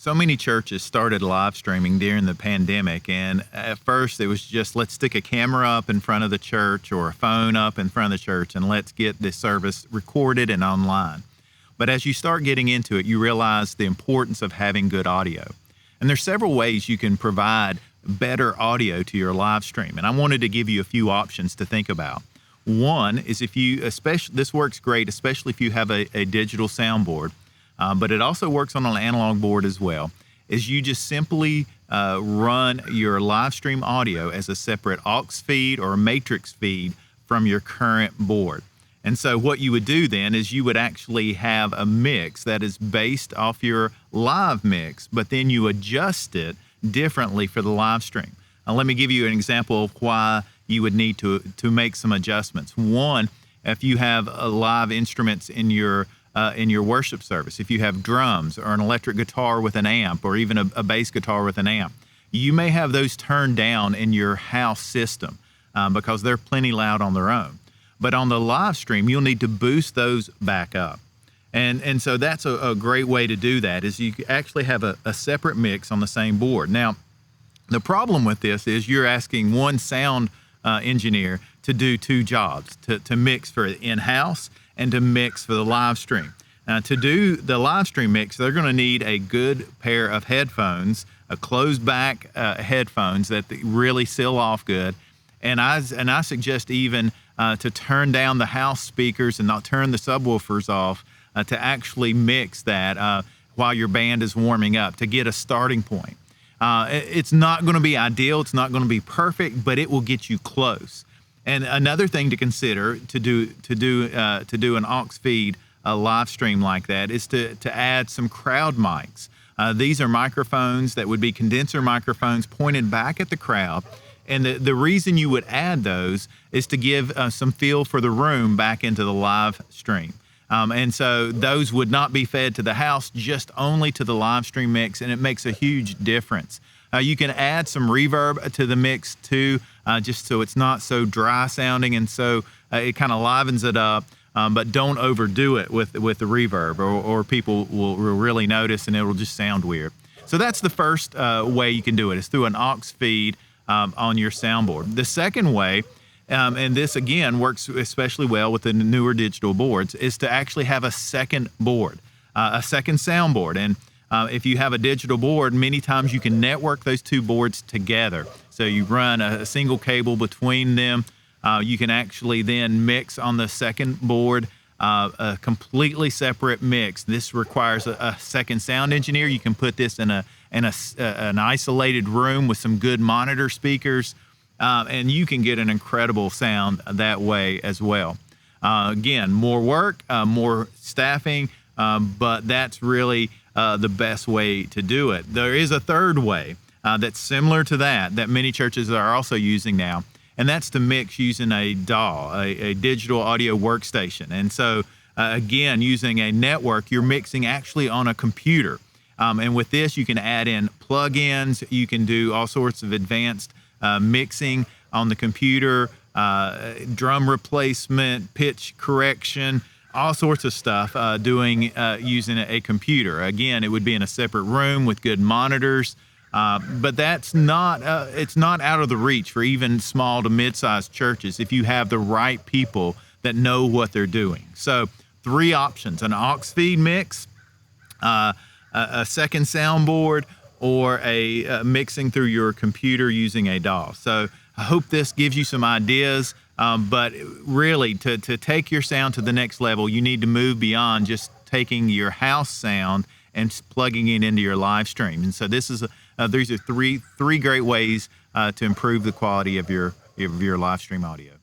So many churches started live streaming during the pandemic, and at first it was just let's stick a camera up in front of the church or a phone up in front of the church and let's get this service recorded and online. But as you start getting into it, you realize the importance of having good audio. And there's several ways you can provide better audio to your live stream, and I wanted to give you a few options to think about. One is this works great, especially if you have a digital soundboard. But it also works on an analog board as well, is you just simply run your live stream audio as a separate aux feed or a matrix feed from your current board. And so what you would do then is you would actually have a mix that is based off your live mix, but then you adjust it differently for the live stream. Now, let me give you an example of why you would need to make some adjustments. One, if you have live instruments in your worship service, if you have drums or an electric guitar with an amp or even a bass guitar with an amp, you may have those turned down in your house system because they're plenty loud on their own. But on the live stream, you'll need to boost those back up. And so that's a great way to do that, is you actually have a separate mix on the same board. Now, the problem with this is you're asking one sound engineer to do two jobs, to mix for in-house and to mix for the live stream. To do the live stream mix, they're going to need a good pair of headphones, a closed back headphones that really seal off good. And I suggest even to turn down the house speakers and not turn the subwoofers off to actually mix that while your band is warming up to get a starting point. It's not going to be ideal, it's not going to be perfect, but it will get you close. And another thing to consider to do an aux feed live stream like that is to add some crowd mics. These are microphones that would be condenser microphones pointed back at the crowd. And the reason you would add those is to give some feel for the room back into the live stream. And so those would not be fed to the house, just only to the live stream mix, and it makes a huge difference. You can add some reverb to the mix too, just so it's not so dry sounding, and so it kind of livens it up, but don't overdo it with the reverb, or people will really notice and it will just sound weird. So that's the first way you can do it, is through an aux feed on your soundboard. The second way, and this again works especially well with the newer digital boards, is to actually have a second board, a second soundboard. And if you have a digital board, many times you can network those two boards together. So you run a single cable between them. You can actually then mix on the second board a completely separate mix. This requires a second sound engineer. You can put this in an isolated room with some good monitor speakers. And you can get an incredible sound that way as well. Again, more work, more staffing, but that's really the best way to do it. There is a third way that's similar to that many churches are also using now, and that's to mix using a DAW, a digital audio workstation. And so, again, using a network, you're mixing actually on a computer. And with this, you can add in plugins. You can do all sorts of advanced mixing on the computer, drum replacement, pitch correction, all sorts of stuff using a computer. Again, it would be in a separate room with good monitors, but that's not it's not out of the reach for even small to mid-sized churches if you have the right people that know what they're doing. So 3 options: an aux feed mix, a second soundboard, or a mixing through your computer using a DAW. So I hope this gives you some ideas, but really to take your sound to the next level, you need to move beyond just taking your house sound and plugging it into your live stream. And so these are three great ways to improve the quality of your live stream audio.